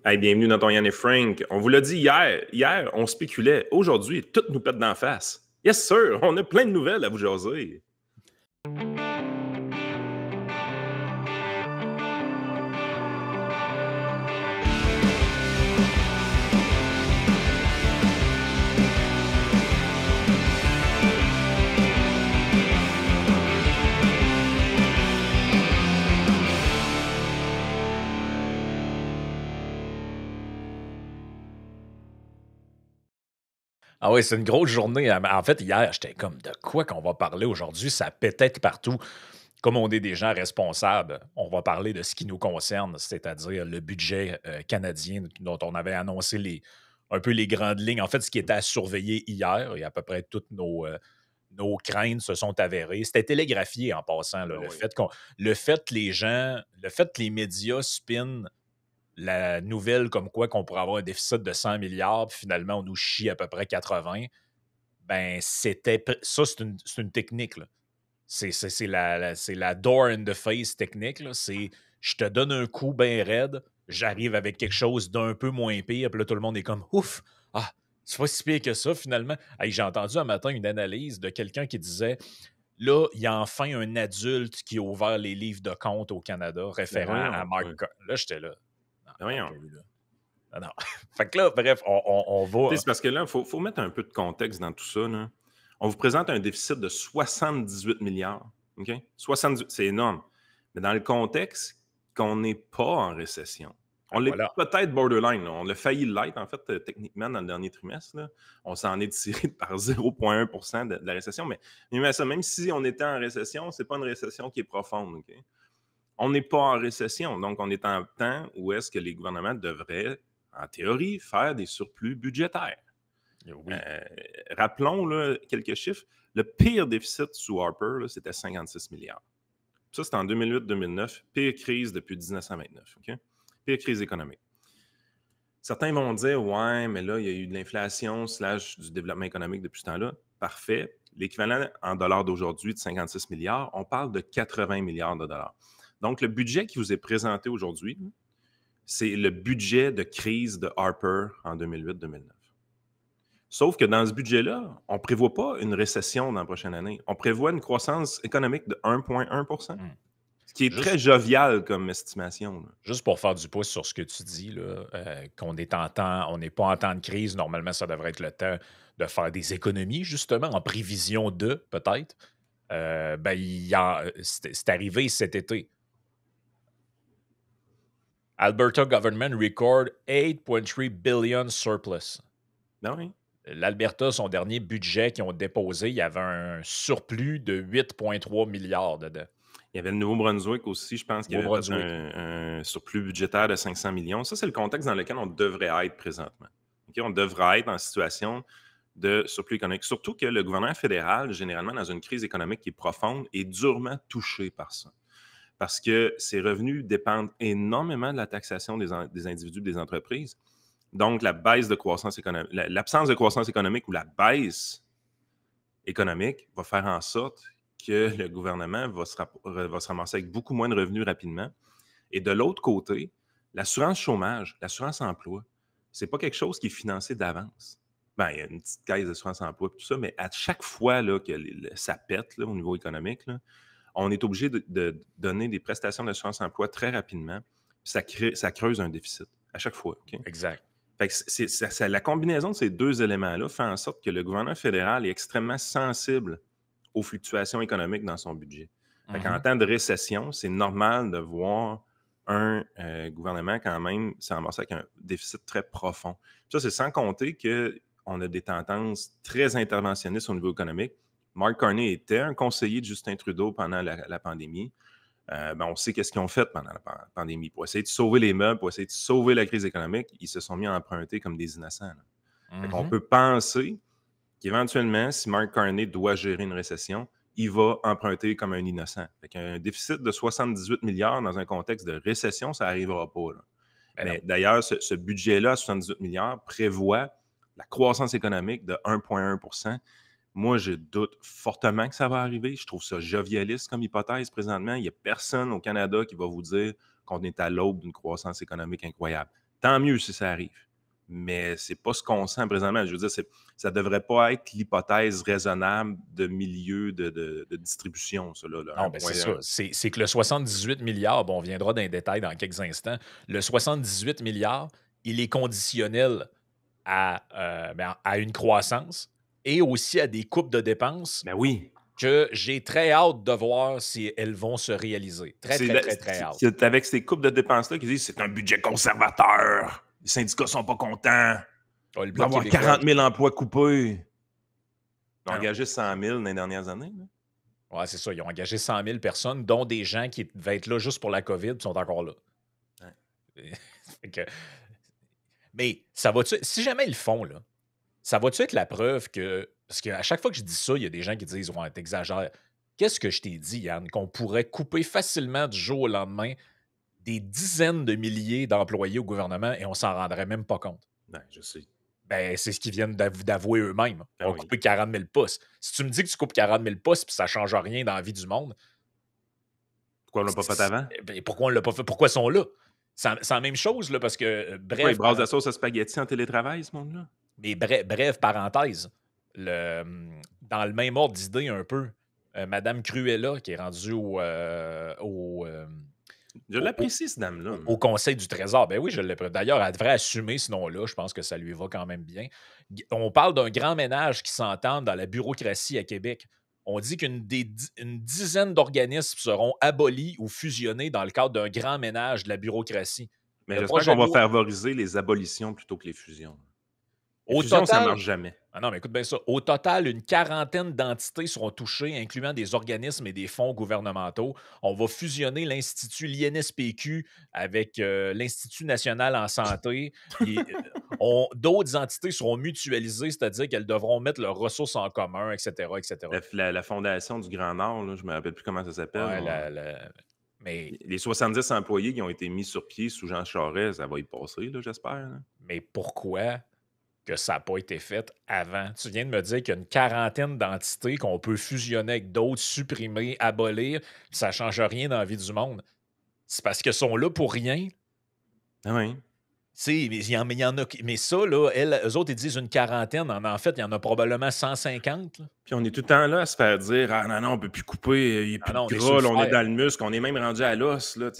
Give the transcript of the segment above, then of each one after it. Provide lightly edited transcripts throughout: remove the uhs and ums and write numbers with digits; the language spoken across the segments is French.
Hey, bienvenue dans ton Yann et Frank. On vous l'a dit hier. Hier, on spéculait. Aujourd'hui, tout nous pète d'en face. Yes, sir. On a plein de nouvelles à vous jaser. Ah oui, c'est une grosse journée. En fait, hier, j'étais comme de quoi qu'on va parler aujourd'hui? Ça pétait de partout. Comme on est des gens responsables, on va parler de ce qui nous concerne, c'est-à-dire le budget canadien dont on avait annoncé un peu les grandes lignes. En fait, ce qui était à surveiller hier, et à peu près toutes nos craintes se sont avérées. C'était télégraphié en passant, là, Ben oui. le fait que le fait que les médias spinent la nouvelle comme quoi qu'on pourrait avoir un déficit de 100 milliards, puis finalement, on nous chie à peu près 80, ben, ça, c'est une technique, là. C'est la door in the face technique, là. C'est je te donne un coup bien raide, j'arrive avec quelque chose d'un peu moins pire, puis là, tout le monde est comme ouf! Ah, c'est pas si pire que ça, finalement. Hey, j'ai entendu un matin une analyse de quelqu'un qui disait là, il y a enfin un adulte qui a ouvert les livres de compte au Canada Ben référent à voyons. Mark. Ouais. Là, j'étais là. Non, Ben attends un voyons. peu, là. Non, non. Fait que là, bref, on Tu sais, va. c'est parce que là, il faut mettre un peu de contexte dans tout ça, là. On vous présente un déficit de 78 milliards. OK? 78, c'est énorme. Mais dans le contexte qu'on n'est pas en récession. On Ben l'est voilà. peut-être borderline, là. On a failli l'être, en fait, techniquement, dans le dernier trimestre, là. On s'en est tiré par 0,1 de la récession. Mais ça, même si on était en récession, c'est pas une récession qui est profonde. OK? On n'est pas en récession. Donc, on est en temps où est-ce que les gouvernements devraient, en théorie, faire des surplus budgétaires. Oui. Euh, Rappelons là, quelques chiffres. Le pire déficit sous Harper, là, c'était 56 milliards. Ça, c'était en 2008-2009. Pire crise depuis 1929. OK? Pire crise économique. Certains vont dire, ouais, mais là, il y a eu de l'inflation / du développement économique depuis ce temps-là. Parfait. L'équivalent en dollars d'aujourd'hui de 56 milliards, on parle de 80 milliards de dollars. Donc, le budget qui vous est présenté aujourd'hui, c'est le budget de crise de Harper en 2008-2009. Sauf que dans ce budget-là, on ne prévoit pas une récession dans la prochaine année. On prévoit une croissance économique de 1,1 Hmm. ce qui est très Juste, jovial comme estimation, là. juste pour faire du pouce sur ce que tu dis, là, qu'on est en temps, on n'est pas en temps de crise. Normalement, ça devrait être le temps de faire des économies, justement, en prévision de, peut-être. Ben, c'est arrivé cet été. Alberta government record 8,3 billion surplus. Non, oui. L'Alberta, son dernier budget qu'ils ont déposé, il y avait un surplus de 8,3 milliards dedans. Il y avait le Nouveau-Brunswick aussi, je pense, qui avait fait Nouveau-Brunswick. un surplus budgétaire de 500 millions. Ça, c'est le contexte dans lequel on devrait être présentement. OK? On devrait être en situation de surplus économique. Surtout que le gouvernement fédéral, généralement, dans une crise économique qui est profonde, est durement touché par ça. Parce que ses revenus dépendent énormément de la taxation des individus, des entreprises. Donc, la baisse de croissance économique, l'absence de croissance économique ou la baisse économique va faire en sorte que le gouvernement va se ramasser avec beaucoup moins de revenus rapidement. Et de l'autre côté, l'assurance chômage, l'assurance emploi, c'est pas quelque chose qui est financé d'avance. Ben, il y a une petite caisse d'assurance emploi et tout ça, mais à chaque fois là, que ça pète là, au niveau économique, là, on est obligé de donner des prestations d'assurance emploi très rapidement. Ça creuse un déficit à chaque fois. OK? Exact. Fait que la combinaison de ces deux éléments-là fait en sorte que le gouvernement fédéral est extrêmement sensible aux fluctuations économiques dans son budget. Fait qu'en Mhm. temps de récession, c'est normal de voir un gouvernement quand même se ramasser avec un déficit très profond. Ça, c'est sans compter qu'on a des tendances très interventionnistes au niveau économique. Mark Carney était un conseiller de Justin Trudeau pendant la pandémie. On sait qu'est-ce qu'ils ont fait pendant la pandémie. Pour essayer de sauver les meubles, pour essayer de sauver la crise économique, ils se sont mis à emprunter comme des innocents, là. Fait qu'on Mhm. peut penser qu'éventuellement, si Mark Carney doit gérer une récession, il va emprunter comme un innocent. Fait qu'un déficit de 78 milliards dans un contexte de récession, ça n'arrivera pas, là. Ben non. Mais d'ailleurs, ce budget-là, 78 milliards, prévoit la croissance économique de 1,1. Moi, je doute fortement que ça va arriver. Je trouve ça jovialiste comme hypothèse présentement. Il n'y a personne au Canada qui va vous dire qu'on est à l'aube d'une croissance économique incroyable. Tant mieux si ça arrive. Mais c'est pas ce qu'on sent présentement. Je veux dire, ça devrait pas être l'hypothèse raisonnable de milieu de distribution, ça, là, Non, ben c'est ça. C'est que le 78 milliards, bon, on viendra dans les détails dans quelques instants. Le 78 milliards, il est conditionnel à une croissance et aussi à des coupes de dépenses Ben oui. que j'ai très hâte de voir si elles vont se réaliser. Très hâte. C'est avec ces coupes de dépenses-là qu'ils disent que c'est un budget conservateur. Les syndicats sont pas contents. Le Il va y Bloc avoir québécois, 40 000 emplois coupés. Ils ont Non. engagé 100 000 dans les dernières années. là. Ouais, c'est ça. Ils ont engagé 100 000 personnes, dont des gens qui devaient être là juste pour la COVID, puis sont encore là. Ouais. Fait que- Mais ça va-tu. Si jamais ils le font, là, ça va-tu être la preuve que. Parce qu'à chaque fois que je dis ça, il y a des gens qui disent ouais, t'exagères. Qu'est-ce que je t'ai dit, Yann, qu'on pourrait couper facilement du jour au lendemain des dizaines de milliers d'employés au gouvernement et on s'en rendrait même pas compte? Ouais, je sais. Ben, c'est ce qu'ils viennent d'avouer eux-mêmes. Ben On a oui. coupé 40 000 pouces. Si tu me dis que tu coupes 40 000 pouces et ça ne change rien dans la vie du monde, Pourquoi on l'a pas fait avant? ben, pourquoi on ne l'a pas fait? Pourquoi ils sont là? C'est la même chose, là, parce que, Pourquoi ils bref, brassent la sauce à spaghetti en télétravail, ce monde-là? mais bref, parenthèse, dans le même ordre d'idée un peu, Madame Cruella, qui est rendue Je l'apprécie, cette dame-là. au Conseil du Trésor. Ben oui, je l'ai. D'ailleurs, elle devrait assumer ce nom-là. Je pense que ça lui va quand même bien. On parle d'un grand ménage qui s'entend dans la bureaucratie à Québec. On dit une dizaine d'organismes seront abolis ou fusionnés dans le cadre d'un grand ménage de la bureaucratie. Mais Le j'espère projet qu'on de va loi, favoriser les abolitions plutôt que les fusions. Les au fusions, ça total, marche jamais. ah non, mais écoute bien ça. Au total, une quarantaine d'entités seront touchées, incluant des organismes et des fonds gouvernementaux. On va fusionner l'Institut l'INSPQ avec l'Institut national en santé. D'autres entités seront mutualisées, c'est-à-dire qu'elles devront mettre leurs ressources en commun, etc., etc. La fondation du Grand Nord, là, je me rappelle plus comment ça s'appelle. Ouais, mais, Les 70 employés qui ont été mis sur pied sous Jean Charest, ça va y passer, là, j'espère. là. mais pourquoi que ça n'a pas été fait avant? Tu viens de me dire qu'il y a une quarantaine d'entités qu'on peut fusionner avec d'autres, supprimer, abolir, puis ça ne change rien dans la vie du monde. C'est parce qu'ils sont là pour rien. Ah oui. Mais il y en a. Mais ça, là, eux autres, ils disent une quarantaine. En fait, il y en a probablement 150. Là. Puis on est tout le temps là à se faire dire ah non, on peut plus couper, il n'y a plus non, de on est sur gras, le là, on est fer. dans le muscle, on est même rendu à l'os. Là.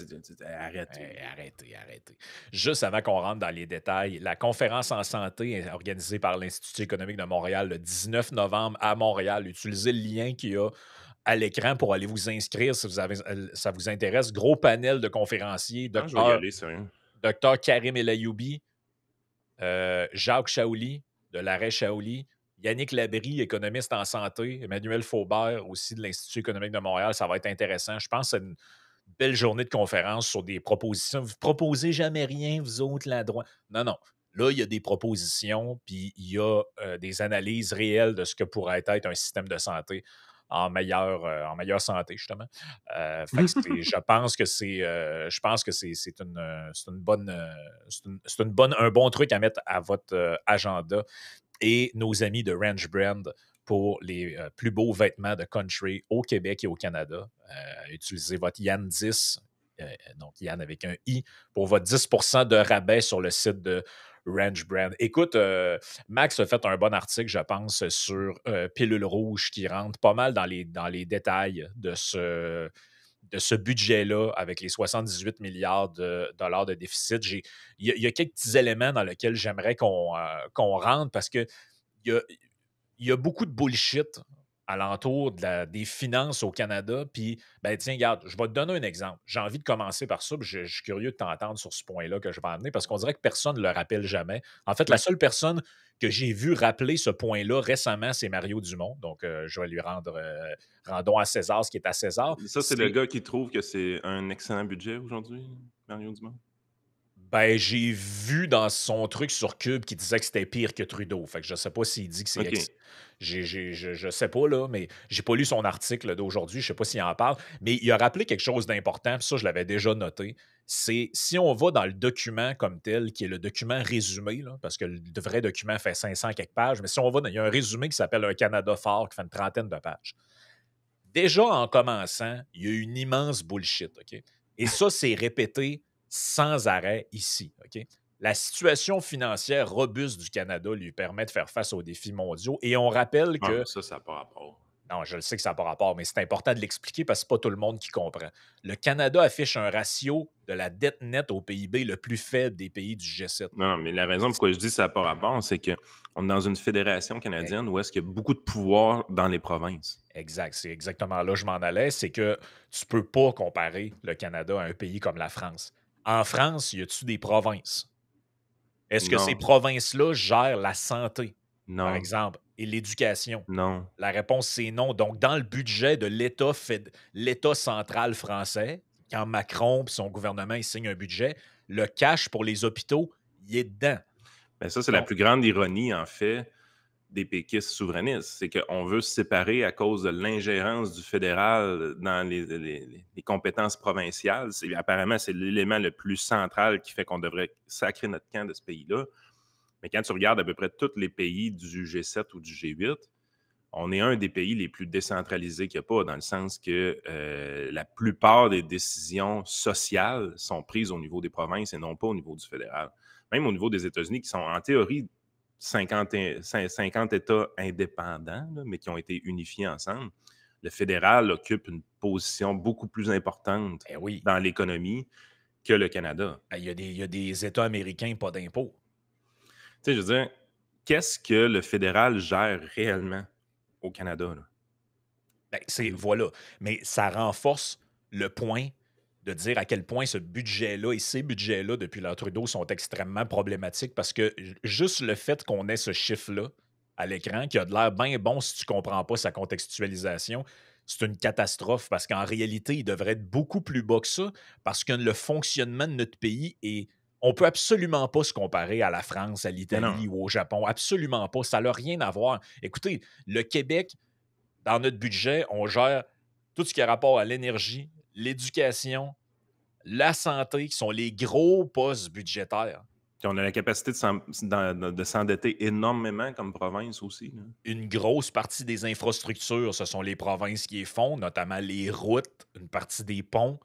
Arrêtez. Arrêtez. Juste avant qu'on rentre dans les détails, la conférence en santé est organisée par l'Institut économique de Montréal le 19 novembre à Montréal. Utilisez le lien qu'il y a à l'écran pour aller vous inscrire si ça vous intéresse. Gros panel de conférenciers, Non, je vais y aller, sérieux. Dr Karim Elayoubi, Jacques Chaouli, de l'arrêt Chaouli, Yannick Labrie, économiste en santé, Emmanuel Faubert, aussi de l'Institut économique de Montréal. Ça va être intéressant. Je pense que c'est une belle journée de conférence sur des propositions. Vous ne proposez jamais rien, vous autres, la droite. Non, non. Là, il y a des propositions, puis il y a des analyses réelles de ce que pourrait être un système de santé en meilleure santé, justement. Je pense que c'est un bon truc à mettre à votre agenda. Et nos amis de Ranch Brand pour les plus beaux vêtements de country au Québec et au Canada. Utilisez votre Yann 10, donc Yann avec un I, pour votre 10% de rabais sur le site de Ranch Brand. Écoute, Max a fait un bon article, je pense, sur Pilule Rouge qui rentre pas mal dans les détails de ce budget-là avec les 78 milliards de dollars de déficit. Il y a quelques petits éléments dans lesquels j'aimerais qu'on rentre parce que il y a beaucoup de bullshit alentour des finances au Canada. Puis, ben tiens, regarde, je vais te donner un exemple. J'ai envie de commencer par ça, puis je suis curieux de t'entendre sur ce point-là que je vais amener parce qu'on dirait que personne ne le rappelle jamais. En fait, la seule personne que j'ai vu rappeler ce point-là récemment, c'est Mario Dumont. Donc, je vais lui rendons à César ce qui est à César. Ça, c'est le gars qui trouve que c'est un excellent budget aujourd'hui, Mario Dumont? Ben, j'ai vu dans son truc sur Cube qui disait que c'était pire que Trudeau. Fait que je sais pas s'il dit que c'est... OK. Je sais pas, là, mais j'ai pas lu son article d'aujourd'hui. Je sais pas s'il en parle. Mais il a rappelé quelque chose d'important, puis ça, je l'avais déjà noté. C'est si on va dans le document comme tel, qui est le document résumé, là, parce que le vrai document fait 500 quelques pages, mais si on va, il y a un résumé qui s'appelle Un Canada fort, qui fait une trentaine de pages. Déjà, en commençant, il y a une immense bullshit, OK? Et ça, c'est répété sans arrêt ici, OK? La situation financière robuste du Canada lui permet de faire face aux défis mondiaux et on rappelle Ouais, que mais ça n'a pas rapport. non, je le sais que ça n'a pas rapport, mais c'est important de l'expliquer parce que c'est pas tout le monde qui comprend. Le Canada affiche un ratio de la dette nette au PIB le plus faible des pays du G7. Non, mais la raison pourquoi je dis que ça n'a pas rapport, c'est qu'on est dans une fédération Eh, canadienne où est-ce qu'il y a beaucoup de pouvoir dans les provinces. Exact, c'est exactement là que je m'en allais, c'est que tu peux pas comparer le Canada à un pays comme la France. En France, y a-tu des provinces? Est-ce que ces Non, provinces-là gèrent la santé, par non, exemple, et l'éducation? non. La réponse, c'est non. Donc, dans le budget de l'État central français, quand Macron et son gouvernement il signe un budget, le cash pour les hôpitaux, il est dedans. Ben ça, c'est la Donc, plus grande ironie, en fait, des péquistes souverainistes. C'est qu'on veut se séparer à cause de l'ingérence du fédéral dans les compétences provinciales. Apparemment, c'est l'élément le plus central qui fait qu'on devrait sacrer notre camp de ce pays-là. Mais quand tu regardes à peu près tous les pays du G7 ou du G8, on est un des pays les plus décentralisés qu'il n'y a pas, dans le sens que la plupart des décisions sociales sont prises au niveau des provinces et non pas au niveau du fédéral. Même au niveau des États-Unis, qui sont en théorie 50 États indépendants, là, mais qui ont été unifiés ensemble, le fédéral occupe une position beaucoup plus importante eh oui, dans l'économie que le Canada. ben, il y a des États américains, pas d'impôts. Tu sais, je veux dire, qu'est-ce que le fédéral gère réellement au Canada, là? Ben, voilà. Mais ça renforce le point de dire à quel point ce budget-là et ces budgets-là, depuis l'ère Trudeau, sont extrêmement problématiques parce que juste le fait qu'on ait ce chiffre-là à l'écran, qui a de l'air bien bon si tu ne comprends pas sa contextualisation, c'est une catastrophe parce qu'en réalité, il devrait être beaucoup plus bas que ça parce que le fonctionnement de notre pays est. On peut absolument pas se comparer à la France, à Mais non. l'Italie ou au Japon. Absolument pas. Ça n'a rien à voir. Écoutez, le Québec, dans notre budget, on gère tout ce qui a rapport à l'énergie, l'éducation, la santé, qui sont les gros postes budgétaires. Puis on a la capacité de s'endetter énormément comme province aussi, là. Une grosse partie des infrastructures, ce sont les provinces qui les font, notamment les routes, une partie des ponts.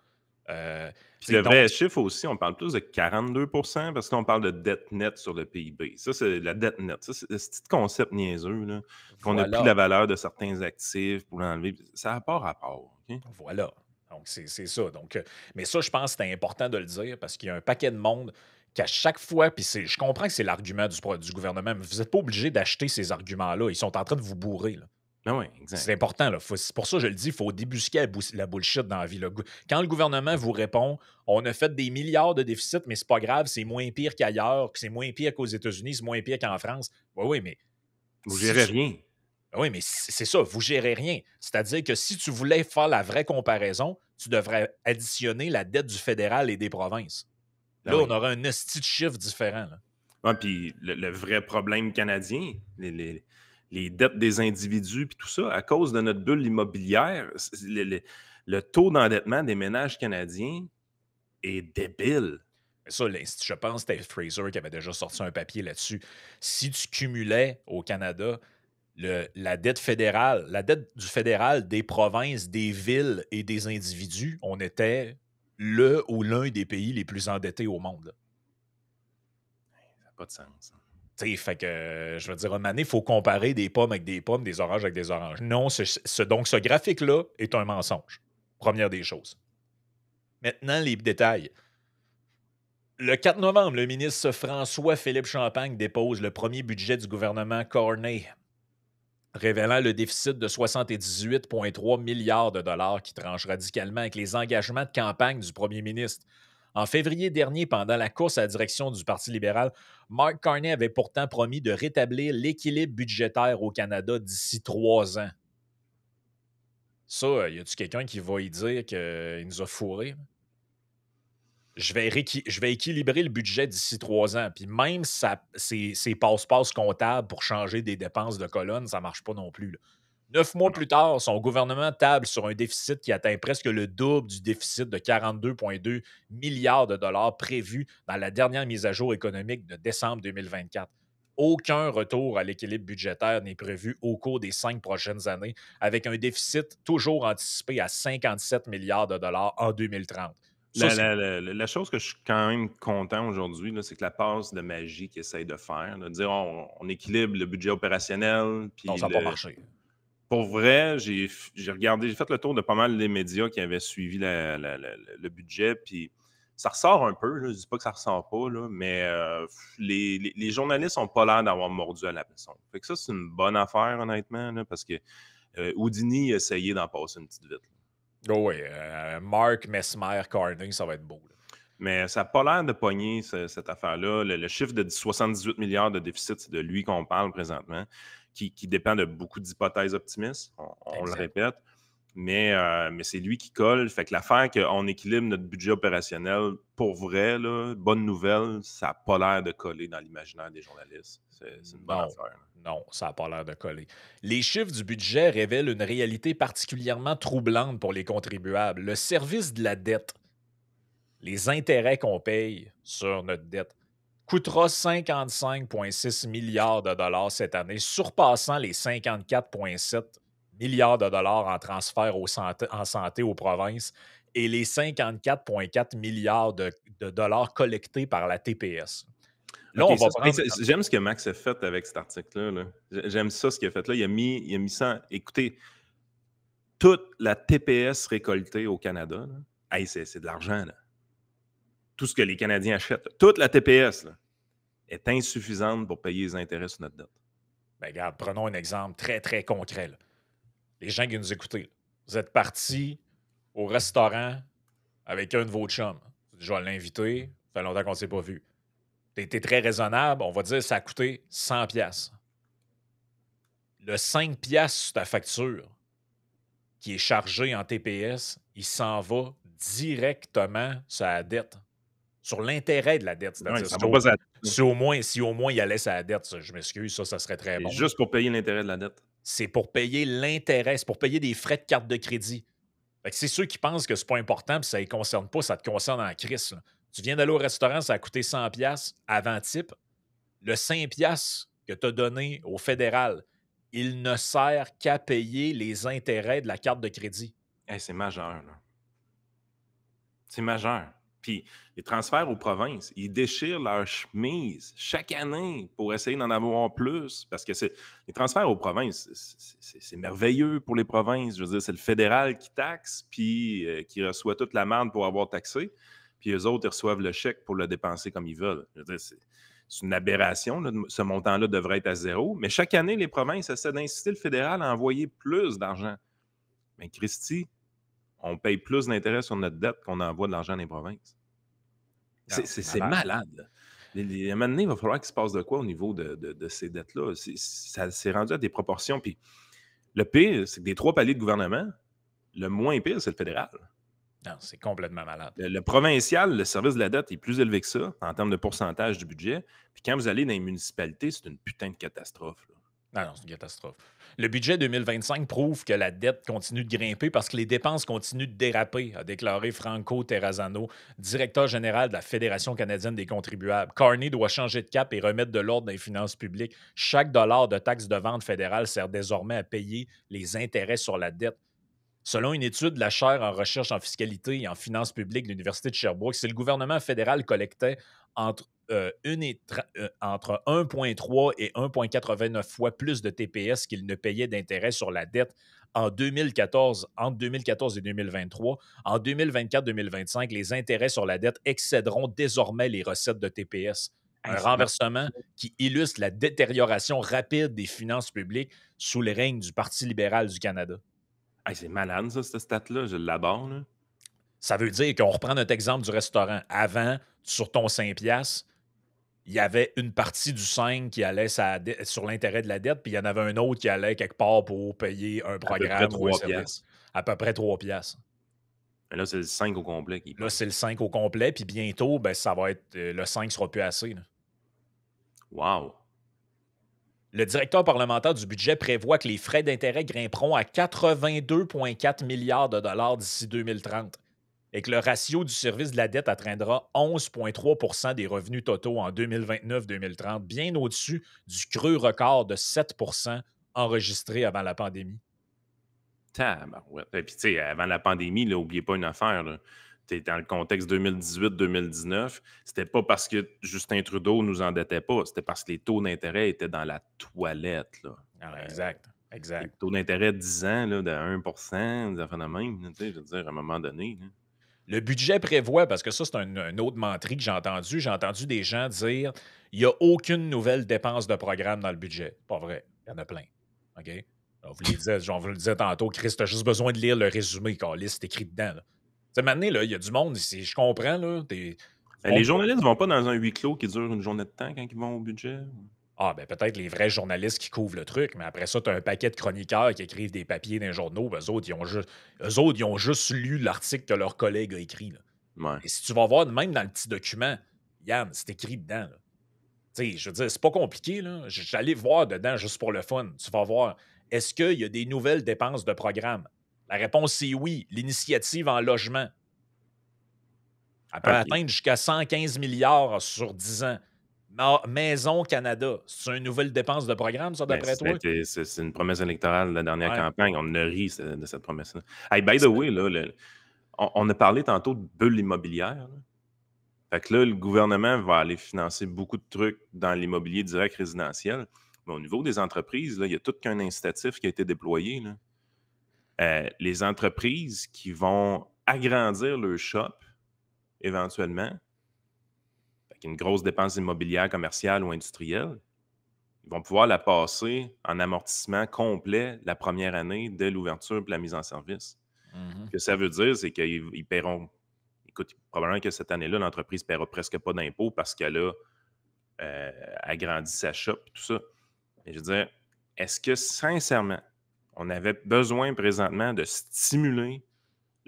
Euh, Puis tu sais, le donc, vrai chiffre aussi, on parle plus de 42 parce qu'on parle de dette nette sur le PIB. Ça, c'est la dette nette. Ça, c'est ce petit concept niaiseux, là, qu'on a pris voilà, la valeur de certains actifs pour l'enlever. Ça n'a pas rapport. OK? voilà. Donc, c'est ça. Donc, mais ça, je pense que c'est important de le dire parce qu'il y a un paquet de monde qu'à chaque fois, puis je comprends que c'est l'argument du gouvernement, mais vous n'êtes pas obligé d'acheter ces arguments-là. Ils sont en train de vous bourrer, là. Ah oui, C'est exact. important, là. C'est pour ça que je le dis, il faut débusquer la bullshit dans la vie, là. Quand le gouvernement vous répond, on a fait des milliards de déficits, mais c'est pas grave, c'est moins pire qu'ailleurs, que c'est moins pire qu'aux États-Unis, c'est moins pire qu'en France. Oui, oui, mais Vous si gérez tu. rien. Oui, mais c'est ça, vous gérez rien. C'est-à-dire que si tu voulais faire la vraie comparaison, tu devrais additionner la dette du fédéral et des provinces. Ah Là, on oui. aurait un esti de chiffre différent, là. Ouais, puis le vrai problème canadien, les dettes des individus, puis tout ça, à cause de notre bulle immobilière, le taux d'endettement des ménages canadiens est débile. Mais ça, je pense que c'était Fraser qui avait déjà sorti un papier là-dessus. Si tu cumulais au Canada la dette fédérale, la dette du fédéral, des provinces, des villes et des individus, on était le ou l'un des pays les plus endettés au monde, là. Ça n'a pas de sens. Tu sais, fait que, je veux dire, à un moment donné, il faut comparer des pommes avec des pommes, des oranges avec des oranges. Non, donc ce graphique-là est un mensonge. Première des choses. Maintenant, les détails. Le 4 novembre, le ministre François-Philippe Champagne dépose le premier budget du gouvernement Corney, révélant le déficit de 78,3 milliards de dollars qui tranche radicalement avec les engagements de campagne du premier ministre. En février dernier, pendant la course à la direction du Parti libéral, Mark Carney avait pourtant promis de rétablir l'équilibre budgétaire au Canada d'ici 3 ans. Ça, y a-tu quelqu'un qui va y dire qu'il nous a fourrés? Je vais équilibrer le budget d'ici 3 ans. Puis même ces passe-passe comptables pour changer des dépenses de colonne, ça ne marche pas non plus, là. 9 mois plus tard, son gouvernement table sur un déficit qui atteint presque le double du déficit de 42,2 milliards de dollars prévu dans la dernière mise à jour économique de décembre 2024. Aucun retour à l'équilibre budgétaire n'est prévu au cours des 5 prochaines années, avec un déficit toujours anticipé à 57 milliards de dollars en 2030. Ça, c'est La chose que je suis quand même content aujourd'hui, là, c'est que la passe de magie qu'ils essayent de faire, de dire on équilibre le budget opérationnel, non, puis ça n'a pas marché. pour vrai, j'ai regardé, j'ai fait le tour de pas mal des médias qui avaient suivi le budget, puis ça ressort un peu, là, je dis pas que ça ressort pas, là, mais les journalistes n'ont pas l'air d'avoir mordu à la leçon. Fait que ça, c'est une bonne affaire, honnêtement, là, parce que Houdini a essayé d'en passer une petite vite. Oh oui, Mark, Mesmer, Carney, ça va être beau. Là. Mais ça n'a pas l'air de pogner cette affaire-là. Le chiffre de 78 milliards de déficit, c'est de lui qu'on parle présentement, qui dépend de beaucoup d'hypothèses optimistes, on le Exact. répète. Mais c'est lui qui colle. Fait que l'affaire qu'on équilibre notre budget opérationnel, pour vrai, là, bonne nouvelle, ça n'a pas l'air de coller dans l'imaginaire des journalistes. C'est une bonne Non, affaire. non, ça n'a pas l'air de coller. Les chiffres du budget révèlent une réalité particulièrement troublante pour les contribuables. Le service de la dette, les intérêts qu'on paye sur notre dette, coûtera 55,6 milliards de dollars cette année, surpassant les 54,7 milliards de dollars en transfert en santé aux provinces et les 54,4 milliards de dollars collectés par la TPS. Là, OK, on va prendre. j'aime ce que Max a fait avec cet article-là. Là. J'aime ça, ce qu'il a fait là. Il a mis ça. Écoutez, toute la TPS récoltée au Canada, là, hey, c'est de l'argent. Là. Tout ce que les Canadiens achètent, là, toute la TPS là, est insuffisante pour payer les intérêts sur notre dette. Ben, regarde, prenons un exemple très, très concret. Là. Les gens qui nous écoutent, là. Vous êtes partis au restaurant avec un de vos chums. Je vais l'inviter. Ça fait longtemps qu'on ne s'est pas vu. Tu été très raisonnable. On va dire que ça a coûté 100 pièces. Le 5 pièces sur ta facture qui est chargé en TPS, il s'en va directement sur la dette. Sur l'intérêt de la dette. Ouais, C'est-à-dire, ça va pas ça. si au moins il allait sur la dette, je m'excuse, ça serait très C'est bon. Là. juste pour payer l'intérêt de la dette. C'est pour payer l'intérêt, c'est pour payer des frais de carte de crédit. Fait que c'est ceux qui pensent que c'est pas important puis ça ne les concerne pas, ça te concerne en crise. Là. Tu viens d'aller au restaurant, ça a coûté 100 pièces avant type. Le 5 pièces que tu as donné au fédéral, il ne sert qu'à payer les intérêts de la carte de crédit. Hey, c'est majeur. Là. C'est majeur. Puis les transferts aux provinces, ils déchirent leur chemise chaque année pour essayer d'en avoir plus. Parce que les transferts aux provinces, c'est merveilleux pour les provinces. Je veux dire, c'est le fédéral qui taxe, puis qui reçoit toute la merde pour avoir taxé. Puis eux autres, ils reçoivent le chèque pour le dépenser comme ils veulent. Je veux dire, c'est une aberration. Là. Ce montant-là devrait être à zéro. Mais chaque année, les provinces essaient d'inciter le fédéral à envoyer plus d'argent. Mais Christy, on paye plus d'intérêts sur notre dette qu'on envoie de l'argent dans les provinces. C'est malade. Là. À un moment donné, il va falloir qu'il se passe de quoi au niveau de ces dettes-là. C'est rendu à des proportions. Puis le pire, c'est que des trois paliers de gouvernement, le moins pire, c'est le fédéral. Non, c'est complètement malade. Le provincial, le service de la dette est plus élevé que ça en termes de pourcentage du budget. Puis quand vous allez dans les municipalités, c'est une putain de catastrophe. Là. Non, c'est une catastrophe. Le budget 2025 prouve que la dette continue de grimper parce que les dépenses continuent de déraper, a déclaré Franco Terrazzano, directeur général de la Fédération canadienne des contribuables. Carney doit changer de cap et remettre de l'ordre dans les finances publiques. Chaque dollar de taxe de vente fédérale sert désormais à payer les intérêts sur la dette. Selon une étude de la chaire en recherche en fiscalité et en finances publiques de l'Université de Sherbrooke, si le gouvernement fédéral collectait entre 1,3 et 1,89 fois plus de TPS qu'il ne payait d'intérêt sur la dette entre 2014 et 2023, en 2024-2025, les intérêts sur la dette excéderont désormais les recettes de TPS. Un renversement qui illustre la détérioration rapide des finances publiques sous le règne du Parti libéral du Canada. Hey, c'est malade, ça, cette stat-là. Je l'adore. Là. Ça veut dire qu'on reprend notre exemple du restaurant. Avant, sur ton 5 piastres, il y avait une partie du 5 qui allait sur l'intérêt de la dette, puis il y en avait un autre qui allait quelque part pour payer un programme ou un service. À peu près 3 piastres. Mais là, c'est le 5 au complet. Là, c'est le 5 au complet, puis bientôt, ben, ça va être le 5 sera plus assez. Là. Wow! Le directeur parlementaire du budget prévoit que les frais d'intérêt grimperont à 82,4 milliards de dollars d'ici 2030 et que le ratio du service de la dette atteindra 11,3 des revenus totaux en 2029-2030, bien au-dessus du creux record de 7 enregistré avant la pandémie. Ouais. Et puis, tu sais, avant la pandémie, n'oubliez pas une affaire. Là. dans le contexte 2018-2019, c'était pas parce que Justin Trudeau nous endettait pas, c'était parce que les taux d'intérêt étaient dans la toilette, là. Ah, exact, Les exact. taux d'intérêt de 10 ans là, de 1 des affaires de même, tu sais, je veux dire, à un moment donné. Là. Le budget prévoit, parce que ça, c'est une autre menterie que j'ai entendue. J'ai entendu des gens dire il n'y a aucune nouvelle dépense de programme dans le budget. Pas vrai. Il y en a plein. OK? On vous le disait tantôt, Chris, tu as juste besoin de lire le résumé, Carlis, c'est écrit dedans. Tu sais, maintenant, il y a du monde, je comprends, là. Du Les monde journalistes ne vont pas dans un huis clos qui dure une journée de temps quand ils vont au budget. Ah, ben peut-être les vrais journalistes qui couvrent le truc, mais après ça, tu as un paquet de chroniqueurs qui écrivent des papiers dans les journaux. Ben, eux autres, ils ont juste lu l'article que leur collègue a écrit. Là. Ouais. Et si tu vas voir, même dans le petit document, Yann, c'est écrit dedans. Tu sais, je veux dire, c'est pas compliqué. J'allais voir dedans juste pour le fun. Tu vas voir, est-ce qu'il y a des nouvelles dépenses de programme? La réponse, c'est oui. L'initiative en logement. Elle peut OK. atteindre jusqu'à 115 milliards sur 10 ans. Maison Canada, c'est une nouvelle dépense de programme, ça, Ben, d'après toi? c'est une promesse électorale de la dernière Ouais. campagne. On a ri de cette promesse-là. Hey, by the way, là, on a parlé tantôt de bulle immobilière. Là. Fait que là, le gouvernement va aller financer beaucoup de trucs dans l'immobilier direct résidentiel. Mais au niveau des entreprises, là, il y a tout qu'un incitatif qui a été déployé. Là. Les entreprises qui vont agrandir leur shop éventuellement, avec une grosse dépense immobilière, commerciale ou industrielle, ils vont pouvoir la passer en amortissement complet la première année dès l'ouverture et la mise en service. Ce que ça veut dire, c'est qu'ils paieront. Écoute, probablement que cette année-là, l'entreprise ne paiera presque pas d'impôts parce qu'elle a agrandi sa shop et tout ça. Mais je veux dire, est-ce que sincèrement, on avait besoin présentement de stimuler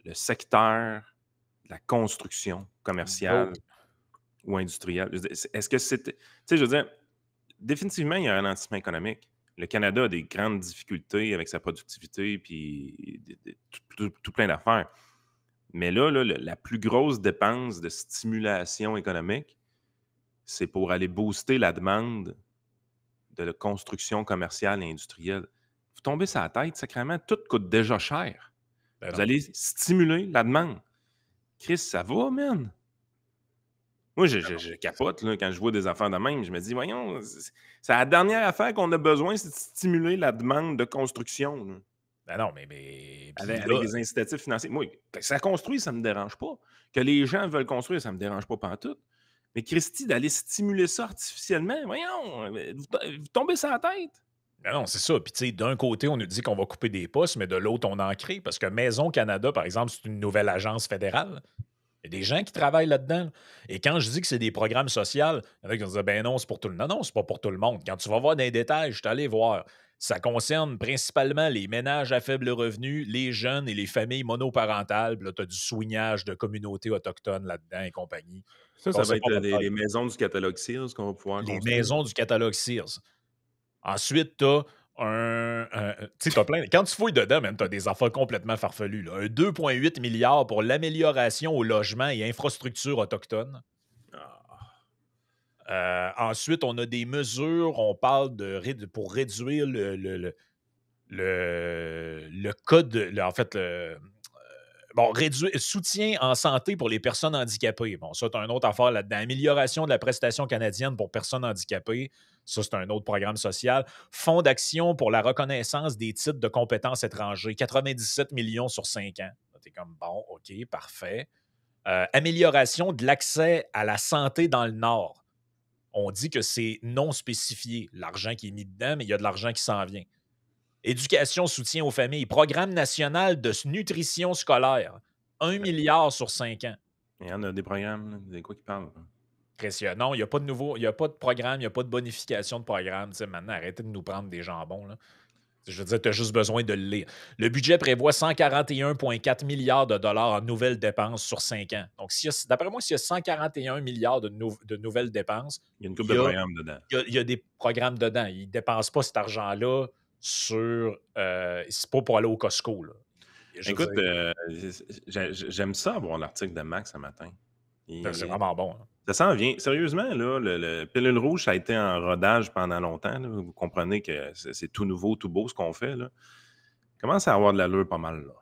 le secteur de la construction commerciale ou industrielle? Est-ce que c'était. Tu sais, je veux dire, définitivement, il y a un ralentissement économique. Le Canada a des grandes difficultés avec sa productivité puis tout plein d'affaires. Mais là, la plus grosse dépense de stimulation économique, c'est pour aller booster la demande de la construction commerciale et industrielle. Vous tombez sur la tête, sacrément, tout coûte déjà cher. Ben Vous non. allez stimuler la demande. Chris, ça va, man? Moi, je capote là, quand je vois des affaires de même. Je me dis, voyons, c'est la dernière affaire qu'on a besoin, c'est de stimuler la demande de construction. Là. Ben non, mais puis Avec là, des incitatifs financiers. Moi, que ça construit, ça ne me dérange pas. Que les gens veulent construire, ça ne me dérange pas pantoute. Mais Christy, d'aller stimuler ça artificiellement, voyons, vous tombez sur la tête. ben non, c'est ça. Puis tu sais, d'un côté, on nous dit qu'on va couper des postes, mais de l'autre, on en crée. Parce que Maison Canada, par exemple, c'est une nouvelle agence fédérale. Il y a des gens qui travaillent là-dedans. Là. Et quand je dis que c'est des programmes sociaux, il y en a qui vont dire ben non, c'est pour tout le monde. Non, non, c'est pas pour tout le monde. Quand tu vas voir dans les détails, je suis allé voir. Ça concerne principalement les ménages à faible revenu, les jeunes et les familles monoparentales. Puis là, tu as du soignage de communautés autochtones là-dedans et compagnie. Ça Donc, va c'est être pas votre les maisons du catalogue Sears qu'on va pouvoir les construire. maisons du catalogue Sears. Ensuite, tu as tu sais, t'as plein. Quand tu fouilles dedans, même, tu as des affaires complètement farfelues. Là. Un 2,8 milliards pour l'amélioration au logement et infrastructures autochtones. Ensuite, on a des mesures, on parle pour réduire le code, en fait, réduire, soutien en santé pour les personnes handicapées. Bon, ça, tu as une autre affaire là-dedans. Amélioration de la prestation canadienne pour personnes handicapées. Ça, c'est un autre programme social. Fonds d'action pour la reconnaissance des titres de compétences étrangers. 97 millions sur 5 ans. Tu es comme, bon, OK, parfait. Amélioration de l'accès à la santé dans le Nord. On dit que c'est non spécifié, l'argent qui est mis dedans, mais il y a de l'argent qui s'en vient. Éducation, soutien aux familles. Programme national de nutrition scolaire. 1 milliard sur 5 ans. Il y en a des programmes, là, de quoi qui parlent. Précieux. Non, il n'y a pas de nouveau, il n'y a pas de programme, il n'y a pas de bonification de programme. Tu sais, maintenant, arrêtez de nous prendre des jambons. Là. Je veux dire, tu as juste besoin de le lire. Le budget prévoit 141,4 milliards de dollars en nouvelles dépenses sur 5 ans. Donc, d'après moi, s'il y a 141 milliards de nouvelles dépenses, il y a une couple de programmes dedans. Il y a des programmes dedans. Ils ne dépensent pas cet argent-là sur. C'est pas pour aller au Costco. Là. Écoute, j'aime ça avoir l'article de Max ce matin. C'est vraiment bon. Hein. Ça s'en vient. Sérieusement, là, le pilule rouge, ça a été en rodage pendant longtemps. Là. Vous comprenez que c'est tout nouveau, tout beau ce qu'on fait. Là. Commence à avoir de l'allure pas mal. Là.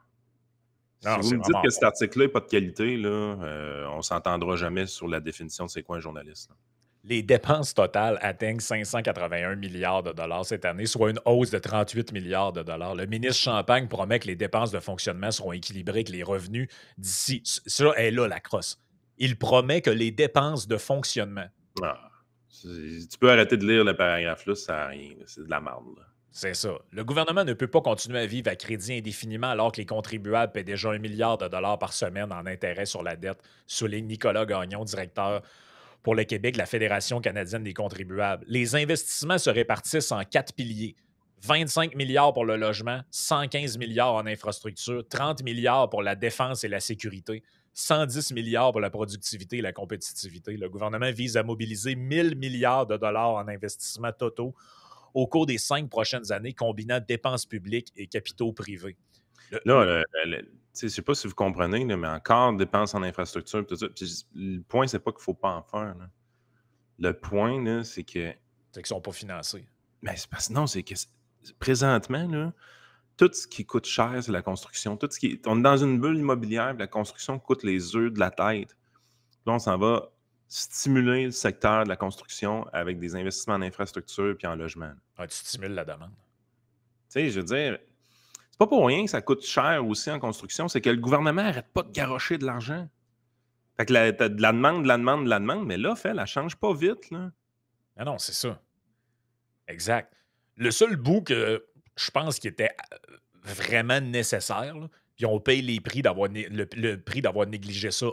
Si Non, vous c'est me dites vraiment que pas. cet article-là n'est pas de qualité, là, on ne s'entendra jamais sur la définition de c'est quoi un journaliste, là. Les dépenses totales atteignent 581 milliards de dollars cette année, soit une hausse de 38 milliards de dollars. Le ministre Champagne promet que les dépenses de fonctionnement seront équilibrées avec les revenus d'ici. Ça est là, la crosse. Il promet que les dépenses de fonctionnement, Ah, tu peux arrêter de lire le paragraphe là, ça sert à rien, là, c'est de la merde, là. c'est ça. Le gouvernement ne peut pas continuer à vivre à crédit indéfiniment alors que les contribuables paient déjà 1 milliard de dollars par semaine en intérêt sur la dette, souligne Nicolas Gagnon, directeur pour le Québec de la Fédération canadienne des contribuables. Les investissements se répartissent en 4 piliers. 25 milliards pour le logement, 115 milliards en infrastructure, 30 milliards pour la défense et la sécurité, 110 milliards pour la productivité et la compétitivité. Le gouvernement vise à mobiliser 1000 milliards de dollars en investissements totaux au cours des 5 prochaines années, combinant dépenses publiques et capitaux privés. Là, tu sais, je sais pas si vous comprenez, là, mais encore dépenses en infrastructure, tout ça. Puis le point, c'est pas qu'il faut pas en faire, là. Le point, là, c'est que. C'est qu'ils ne sont pas financés. Mais c'est parce que non, c'est que présentement, là, tout ce qui coûte cher, c'est la construction. Tout ce qui on est dans une bulle immobilière, puis la construction coûte les œufs de la tête. Là, on s'en va stimuler le secteur de la construction avec des investissements en infrastructure puis en logement. Ouais, tu stimules la demande. Tu sais, je veux dire, c'est pas pour rien que ça coûte cher aussi en construction, c'est que le gouvernement n'arrête pas de garrocher de l'argent. Fait que t'as de la demande, de la demande, de la demande, mais là, elle change pas vite, là. Ah non, c'est ça. Exact. Le seul bout que je pense qui était vraiment nécessaire, là, puis on paye les prix d'avoir le prix d'avoir négligé ça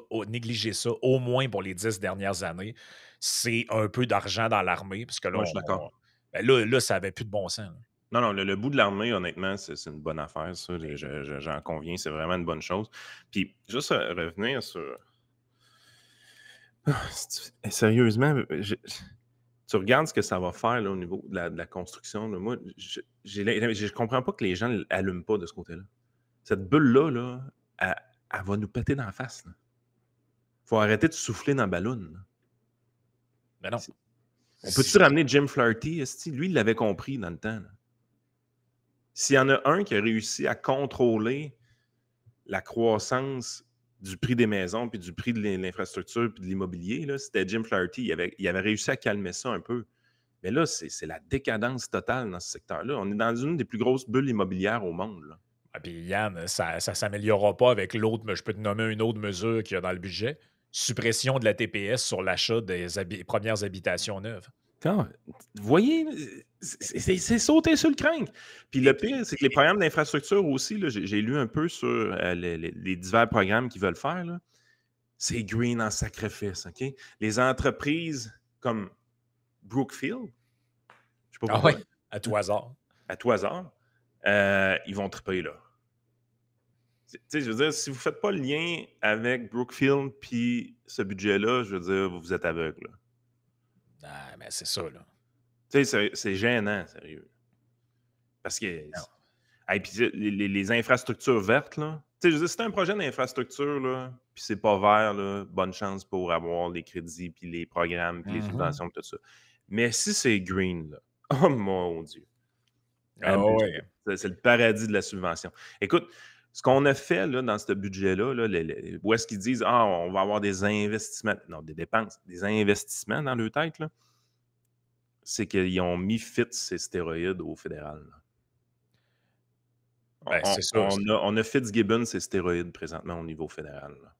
au moins pour les 10 dernières années, c'est un peu d'argent dans l'armée, parce que là, Moi, je suis d'accord. ben là, ça n'avait plus de bon sens, là. Non, non, le bout de l'armée, honnêtement, c'est une bonne affaire, ça. J'en conviens, c'est vraiment une bonne chose. Puis, juste revenir sur. Sérieusement, tu regardes ce que ça va faire là, au niveau de la construction. Là. Moi, je comprends pas que les gens n'allument pas de ce côté-là. Cette bulle-là, là, elle va nous péter dans la face. Il faut arrêter de souffler dans le ballon. Là. Mais non. On peut-tu ramener Jim Flaherty? Lui, il l'avait compris dans le temps. Là. S'il y en a un qui a réussi à contrôler la croissance du prix des maisons, puis du prix de l'infrastructure, puis de l'immobilier, là, c'était Jim Flaherty. Il avait réussi à calmer ça un peu. Mais là, c'est la décadence totale dans ce secteur-là. On est dans une des plus grosses bulles immobilières au monde. Là. Ah, puis Yann, ça ne s'améliorera pas avec l'autre, mais je peux te nommer une autre mesure qu'il y a dans le budget. Suppression de la TPS sur l'achat des premières habitations neuves. Quand, vous voyez, c'est sauter sur le crank. Puis le pire, c'est que les programmes d'infrastructure aussi, là, j'ai lu un peu sur les divers programmes qu'ils veulent faire. Là. C'est green en sacrifice. OK? Les entreprises comme Brookfield, je sais pas Ah pourquoi, ouais, à tout hasard. à tout hasard, ils vont triper là. Tu sais, je veux dire, si vous ne faites pas le lien avec Brookfield puis ce budget-là, je veux dire, vous êtes aveugle. Ah, mais c'est ça, là. Tu sais, c'est gênant, sérieux. Parce que. Hey, puis les infrastructures vertes, là. Tu sais, je veux dire, si c'est un projet d'infrastructure, là, puis c'est pas vert, là, bonne chance pour avoir les crédits, puis les programmes, puis les subventions, tout ça. Mais si c'est green, là, oh mon Dieu. Ah ouais. C'est le paradis de la subvention. Écoute, ce qu'on a fait là, dans ce budget-là, là, où est-ce qu'ils disent ah, on va avoir des investissements, non, des dépenses, des investissements dans leur tête, là, c'est qu'ils ont mis fit ces stéroïdes au fédéral. Là. Ben, c'est ça. On a Fitzgibbon, ces stéroïdes présentement au niveau fédéral. Là.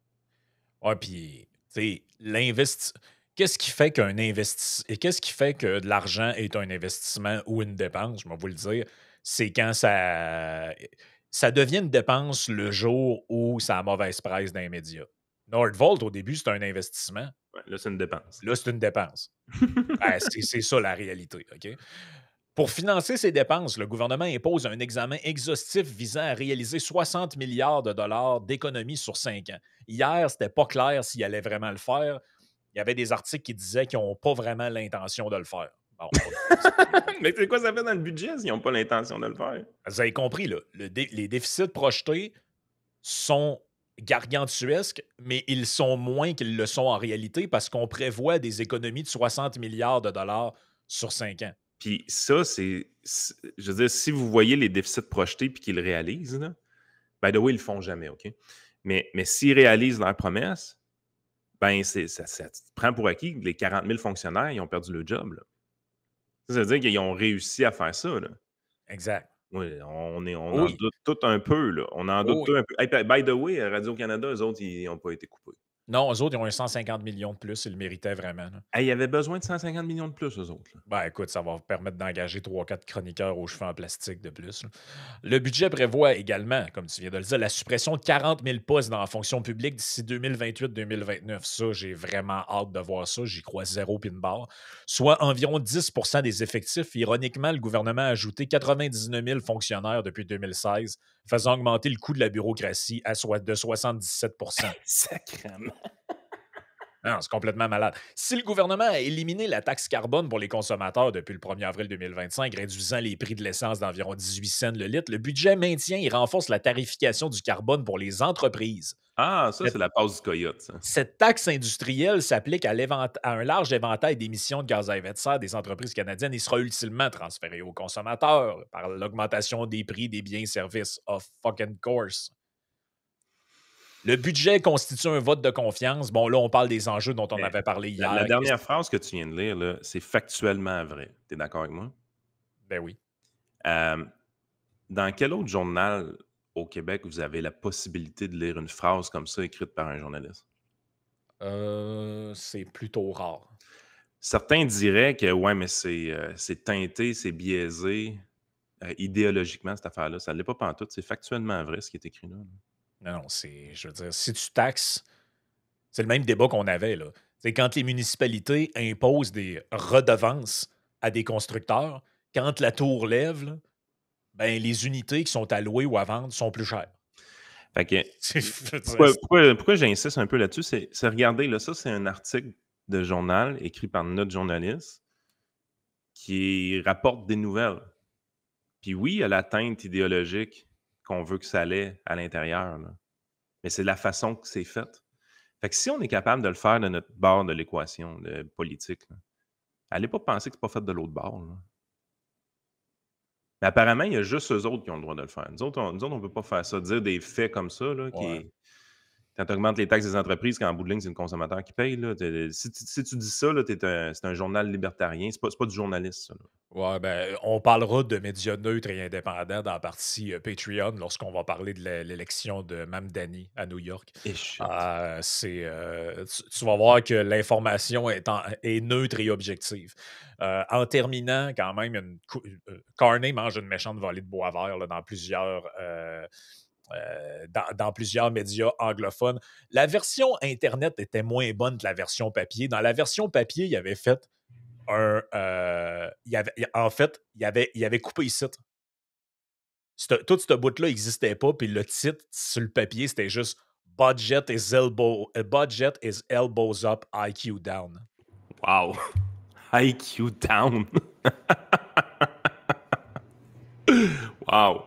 Ouais, puis, tu sais, qu'est-ce qui fait qu'un investissement. Et qu'est-ce qui fait que de l'argent est un investissement ou une dépense, je vais vous le dire, c'est quand ça devient une dépense le jour où ça a mauvaise presse dans les médias. Nordvolt, au début, c'était un investissement. Ouais, là, c'est une dépense. Là, c'est une dépense. Ben, c'est ça la réalité, OK? Pour financer ces dépenses, le gouvernement impose un examen exhaustif visant à réaliser 60 milliards de dollars d'économies sur 5 ans. Hier, c'était pas clair s'il allait vraiment le faire. Il y avait des articles qui disaient qu'ils n'ont pas vraiment l'intention de le faire. Bon, mais c'est quoi ça fait dans le budget s'ils n'ont pas l'intention de le faire? vous avez compris, là, les déficits projetés sont gargantuesques, mais ils sont moins qu'ils le sont en réalité parce qu'on prévoit des économies de 60 milliards de dollars sur 5 ans. Puis ça, je veux dire, si vous voyez les déficits projetés puis qu'ils le réalisent, là, By the way, ils le font jamais, OK? Mais s'ils réalisent leurs promesses, ben ça te prend pour acquis que les 40 000 fonctionnaires, ils ont perdu le job, là. Ça veut dire qu'ils ont réussi à faire ça, là. Exact. Oui, on en Oui. doute tout un peu, là. On en doute Oui. tout un peu. Hey, by the way, Radio-Canada, eux autres, ils n'ont pas été coupés. Non, eux autres, ils ont un 150 millions de plus, ils le méritaient vraiment, là. Hey, ils avaient besoin de 150 millions de plus, eux autres, là. Ben, écoute, ça va permettre d'engager 3 4 chroniqueurs aux cheveux en plastique de plus, là. Le budget prévoit également, comme tu viens de le dire, la suppression de 40 000 postes dans la fonction publique d'ici 2028-2029. Ça, j'ai vraiment hâte de voir ça. J'y crois zéro pin barre. Soit environ 10 des effectifs. Ironiquement, le gouvernement a ajouté 99 000 fonctionnaires depuis 2016, faisant augmenter le coût de la bureaucratie de 77 Sacrément. Non, c'est complètement malade. Si le gouvernement a éliminé la taxe carbone pour les consommateurs depuis le 1er avril 2025, réduisant les prix de l'essence d'environ 18 cents le litre, le budget maintient et renforce la tarification du carbone pour les entreprises. Ah, ça, c'est Cette, la passe du coyote, ça. cette taxe industrielle s'applique à un large éventail d'émissions de gaz à effet de serre des entreprises canadiennes et sera ultimement transférée aux consommateurs par l'augmentation des prix des biens et services. Of fucking course. Le budget constitue un vote de confiance. Bon, là, on parle des enjeux dont on Mais avait parlé la hier. dernière phrase que tu viens de lire, là, c'est factuellement vrai. Tu es d'accord avec moi? Ben oui. Euh, dans quel autre journal au Québec vous avez la possibilité de lire une phrase comme ça écrite par un journaliste? C'est plutôt rare. Certains diraient que ouais, mais c'est teinté, c'est biaisé idéologiquement, cette affaire-là. Ça ne l'est pas pantoute. C'est factuellement vrai ce qui est écrit là. Non, non, je veux dire, si tu taxes, c'est le même débat qu'on avait, là. C'est quand les municipalités imposent des redevances à des constructeurs, quand la tour lève, là, ben, les unités qui sont à louer ou à vendre sont plus chères. Fait que, Je veux dire, pourquoi j'insiste un peu là-dessus, c'est regarder, là, ça, c'est un article de journal écrit par notre journaliste qui rapporte des nouvelles. Puis oui, il y a la teinte idéologique qu'on veut que ça l'ait à l'intérieur, là. Mais c'est la façon que c'est fait. Fait que si on est capable de le faire de notre bord de l'équation politique, là, allez pas penser que c'est pas fait de l'autre bord, là. Mais apparemment, il y a juste eux autres qui ont le droit de le faire. Nous autres, on peut pas faire ça. Dire des faits comme ça, là, ouais. quand tu augmentes les taxes des entreprises, qu'en bout de ligne, c'est le consommateur qui paye, là, si tu dis ça, là, c'est un journal libertarien. C'est pas du journaliste, ça, là. Ouais, ben, on parlera de médias neutres et indépendants dans la partie Patreon lorsqu'on va parler de l'élection de Mamdani à New York. Et shit. Tu vas voir que l'information est neutre et objective. En terminant, quand même, Carney mange une méchante volée de bois vert là, dans plusieurs médias anglophones. La version Internet était moins bonne que la version papier. Dans la version papier, il avait fait il avait coupé ici. Tout ce bout-là n'existait pas, puis le titre sur le papier, c'était juste Budget is elbows up, IQ down. Wow. IQ down. Wow.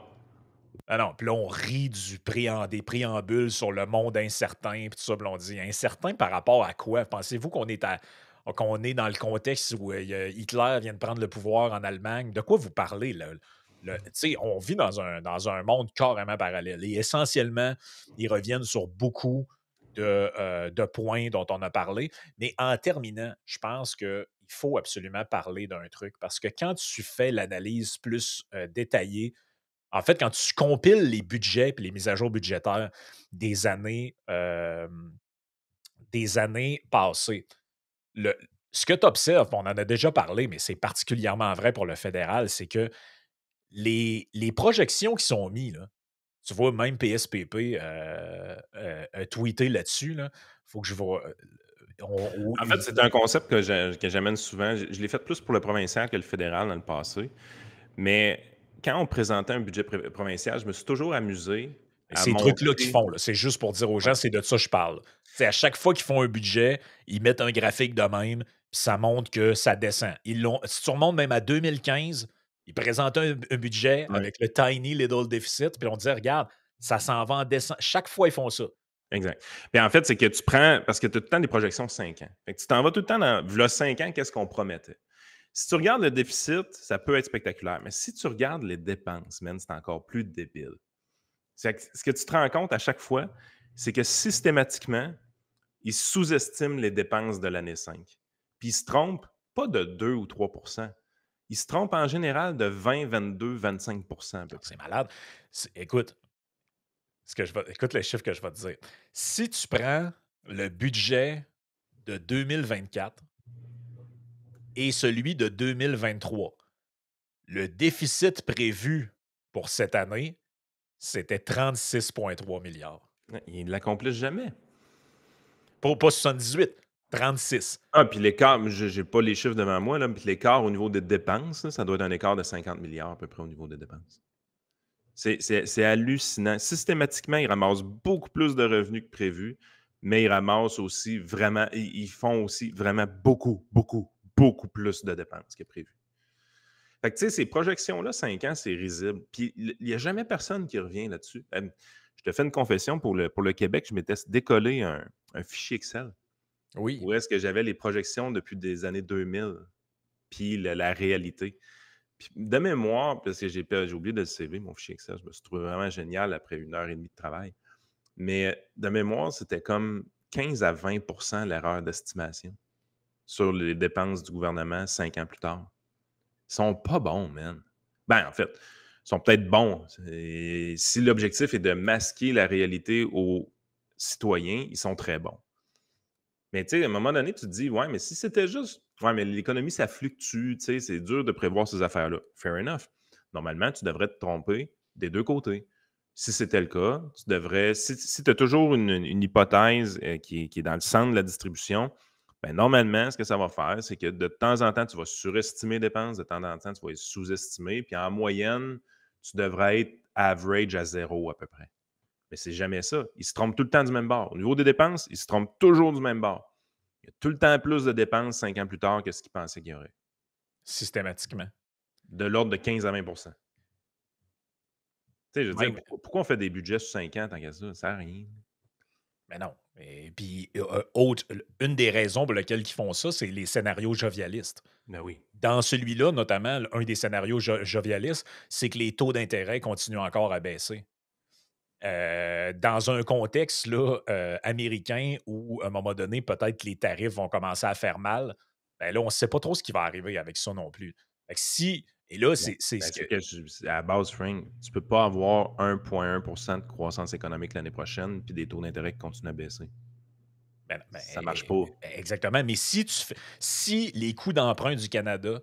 Ah non, puis là, on rit des préambules sur le monde incertain, puis tout ça, puis on dit incertain par rapport à quoi? Pensez-vous qu'on est dans le contexte où Hitler vient de prendre le pouvoir en Allemagne? De quoi vous parlez, là? Tu sais, on vit dans un monde carrément parallèle. Et essentiellement, ils reviennent sur beaucoup de points dont on a parlé. Mais en terminant, je pense qu'il faut absolument parler d'un truc parce que quand tu fais l'analyse plus détaillée, en fait, quand tu compiles les budgets et les mises à jour budgétaires des années passées, ce que tu observes, on en a déjà parlé, mais c'est particulièrement vrai pour le fédéral, c'est que les projections qui sont mises, là, tu vois, même PSPP a tweeté là-dessus. Il faut que je vois. En fait, c'est un concept que j'amène souvent. Je l'ai fait plus pour le provincial que le fédéral dans le passé. Mais quand on présentait un budget provincial, je me suis toujours amusé à Ces trucs-là qu'ils montrer. font, là, c'est juste pour dire aux Ouais, gens, c'est de ça que je parle. C'est à chaque fois qu'ils font un budget, ils mettent un graphique de même, puis ça montre que ça descend. Si tu remontes même à 2015, ils présentaient un budget ouais, avec le tiny little deficit, puis on disait, regarde, ça s'en va en descend. Chaque fois, ils font ça. exact. Puis en fait, c'est que tu prends, parce que tu as tout le temps des projections de 5 ans. Fait que tu t'en vas tout le temps dans, v'là 5 ans, qu'est-ce qu'on promettait. Si tu regardes le déficit, ça peut être spectaculaire. Mais si tu regardes les dépenses, man, c'est encore plus débile. Ce que tu te rends compte à chaque fois, c'est que systématiquement, ils sous-estiment les dépenses de l'année 5. Puis ils se trompent pas de 2 ou 3. Ils se trompent en général de 20, 22, 25 à peu C'est près. malade. Écoute, écoute le chiffre que je vais te dire. Si tu prends le budget de 2024 et celui de 2023, le déficit prévu pour cette année, c'était 36,3 milliards. Ils ne l'accomplissent jamais. Pas 78, 36. Ah, puis l'écart, je n'ai pas les chiffres devant moi, là, puis l'écart au niveau des dépenses, là, ça doit être un écart de 50 milliards à peu près au niveau des dépenses. C'est hallucinant. Systématiquement, ils ramassent beaucoup plus de revenus que prévu, mais ils ramassent aussi vraiment, ils font aussi vraiment beaucoup, beaucoup, beaucoup plus de dépenses que prévu. Fait que, tu sais, ces projections-là, 5 ans, c'est risible. Puis, il n'y a jamais personne qui revient là-dessus. Je te fais une confession, pour le Québec, je m'étais décollé un fichier Excel Oui. où est-ce que j'avais les projections depuis des années 2000, puis la réalité. Puis de mémoire, parce que j'ai oublié de le CV, mon fichier Excel, je me suis trouvé vraiment génial après 1 heure et demie de travail. Mais de mémoire, c'était comme 15 à 20 l'erreur d'estimation sur les dépenses du gouvernement 5 ans plus tard. Ils sont pas bons, man. Ben, en fait, ils sont peut-être bons. Si l'objectif est de masquer la réalité aux citoyens, ils sont très bons. Mais tu sais, à un moment donné, tu te dis, ouais, mais si c'était juste, ouais, mais l'économie, ça fluctue, tu sais, c'est dur de prévoir ces affaires-là. Fair enough. Normalement, tu devrais te tromper des deux côtés. Si c'était le cas, tu devrais, si tu as toujours une hypothèse qui est dans le centre de la distribution, ben normalement, ce que ça va faire, c'est que de temps en temps, tu vas surestimer les dépenses, de temps en temps, tu vas les sous-estimer, puis en moyenne, tu devrais être average à 0 à peu près. Mais c'est jamais ça. Ils se trompent tout le temps du même bord. Au niveau des dépenses, ils se trompent toujours du même bord. Il y a tout le temps plus de dépenses 5 ans plus tard que ce qu'ils pensaient qu'il y aurait. Systématiquement. De l'ordre de 15 à 20. Tu sais, je veux dire, Même. pourquoi on fait des budgets sur 5 ans tant qu'à ça? Ça sert à rien. Mais non. Et puis, une des raisons pour lesquelles ils font ça, c'est les scénarios jovialistes. Ben oui. Dans celui-là, notamment, un des scénarios jovialistes, c'est que les taux d'intérêt continuent encore à baisser. Dans un contexte là, américain où, à un moment donné, peut-être que les tarifs vont commencer à faire mal, ben là, on ne sait pas trop ce qui va arriver avec ça non plus. Fait que si, et là, Ben, c'est ce ben, que. c'est que à la base, Frank, tu peux pas avoir 1,1 de croissance économique l'année prochaine puis des taux d'intérêt qui continuent à baisser. Ça marche pas. Exactement. Mais si les coûts d'emprunt du Canada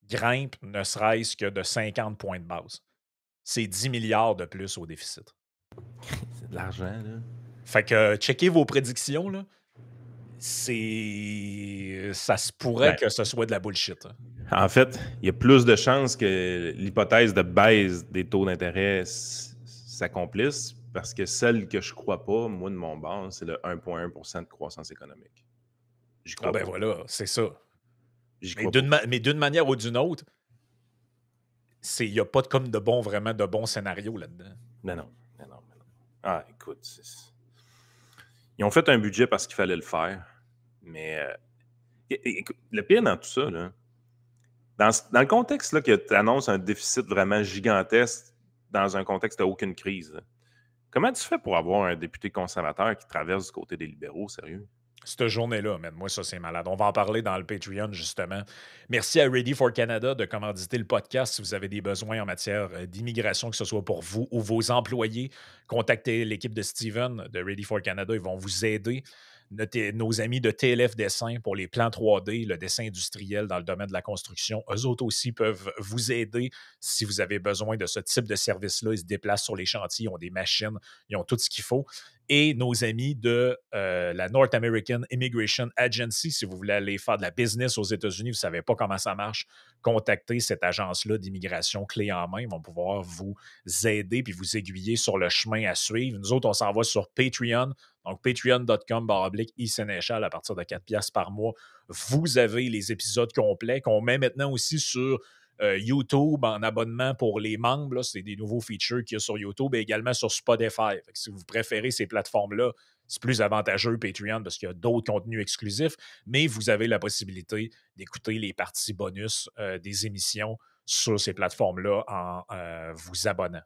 grimpent ne serait-ce que de 50 points de base, c'est 10 milliards de plus au déficit. C'est de l'argent, là. Fait que checkez vos prédictions, là. Ça se pourrait Ben, que ce soit de la bullshit, hein. en fait, il y a plus de chances que l'hypothèse de baisse des taux d'intérêt s'accomplisse parce que celle que je crois pas, moi, de mon bord, c'est le 1,1 de croissance économique. J'y Ah crois ben pas. voilà, c'est ça. J'y Mais crois pas. d'une manière ou d'une autre, il n'y a pas comme vraiment de bons scénarios là-dedans. Mais non, mais non, mais non. Ah, écoute, ils ont fait un budget parce qu'il fallait le faire, mais écoute, le pire dans tout ça, là, dans le contexte là, que tu annonces un déficit vraiment gigantesque dans un contexte d'aucune crise, là, comment tu fais pour avoir un député conservateur qui traverse du côté des libéraux, sérieux? Cette journée-là, man, moi, ça, c'est malade. On va en parler dans le Patreon, justement. Merci à Ready for Canada de commanditer le podcast. Si vous avez des besoins en matière d'immigration, que ce soit pour vous ou vos employés, contactez l'équipe de Steven de Ready for Canada. Ils vont vous aider. Nos amis de TLF Dessin pour les plans 3D, le dessin industriel dans le domaine de la construction, eux autres aussi peuvent vous aider si vous avez besoin de ce type de service-là. Ils se déplacent sur les chantiers, ils ont des machines, ils ont tout ce qu'il faut. Et nos amis de la North American Immigration Agency, si vous voulez aller faire de la business aux États-Unis, vous ne savez pas comment ça marche, contactez cette agence-là d'immigration clé en main. Ils vont pouvoir vous aider puis vous aiguiller sur le chemin à suivre. Nous autres, on s'en va sur Patreon. Donc, patreon.com/iSénéchal à partir de 4$ par mois. Vous avez les épisodes complets qu'on met maintenant aussi sur YouTube en abonnement pour les membres. Là, c'est des nouveaux features qu'il y a sur YouTube et également sur Spotify. Fait que si vous préférez ces plateformes-là, c'est plus avantageux Patreon parce qu'il y a d'autres contenus exclusifs, mais vous avez la possibilité d'écouter les parties bonus des émissions sur ces plateformes-là en vous abonnant.